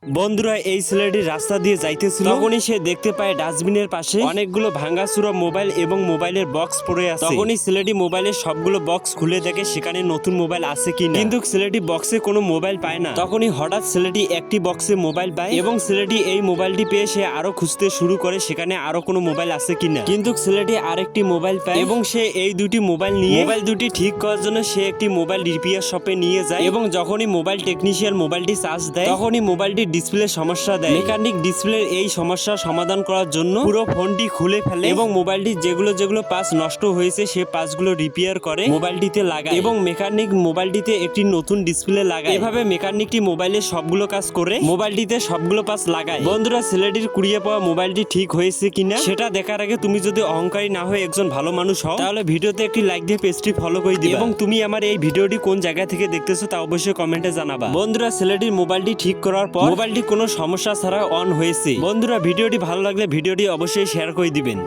বন্ধুরা এই ছেলেটি রাস্তা দিয়ে যাইতেছিল, তখনই সে দেখতে পায় ডাস্টবিনের পাশে অনেকগুলো ভাঙাচুরা মোবাইল এবং মোবাইলের বক্স পড়ে আছে। তখনই ছেলেটি মোবাইলের সবগুলো বক্স খুলে দেখে সেখানে নতুন মোবাইল আছে কিনা, কিন্তু ছেলেটি বক্সে কোনো মোবাইল পায় না। তখনই হঠাৎ ছেলেটি একটি বক্সে মোবাইল পায় এবং ছেলেটি এই মোবাইলটি পেয়ে সে আরো খুঁজতে শুরু করে সেখানে আরো কোনো মোবাইল আছে কিনা, কিন্তু ছেলেটি আরেকটি মোবাইল পায় এবং সে এই দুটি মোবাইল নিয়ে মোবাইল দুটি ঠিক করার জন্য সে একটি মোবাইল রিপেয়ার শপে নিয়ে যায় এবং যখনই মোবাইল টেকনিশিয়ান মোবাইলটি চার্জ দেয় তখনই মোবাইলটি ডিসপ্লে সমস্যা দেয়। মেকানিক ডিসপ্লের এই সমস্যার সমাধান করার জন্য পুরো ফোনটি খুলে ফেলে এবং মোবাইলটি যেগুলো পার্টস নষ্ট হয়েছে সে পার্টসগুলো রিপেয়ার করে মোবাইলটিতে লাগায় এবং মেকানিক মোবাইলটিতে একটি নতুন ডিসপ্লে লাগায়। এভাবে মেকানিকটি মোবাইলের সবগুলো কাজ করে মোবাইলটিতে সবগুলো পার্টস লাগায়। বন্ধুরা ছেলেটির কুড়িয়ে পাওয়া মোবাইলটি ঠিক হয়েছে কিনা সেটা দেখার আগে তুমি যদি অহংকারী না হয়ে একজন ভালো মানুষ হও তাহলে ভিডিওতে একটি লাইক দিয়ে পেজটি ফলো করে দিবে এবং তুমি আমার এই ভিডিওটি কোন জায়গা থেকে দেখতেছো তা অবশ্যই কমেন্টে জানাবা। বন্ধুরা ছেলেটির মোবাইলটি ঠিক করার পর মোবাইলটি কোনো সমস্যা ছাড়া অন হয়েছে। বন্ধুরা ভিডিওটি ভালো লাগলে ভিডিওটি অবশ্যই শেয়ার করে দিবেন।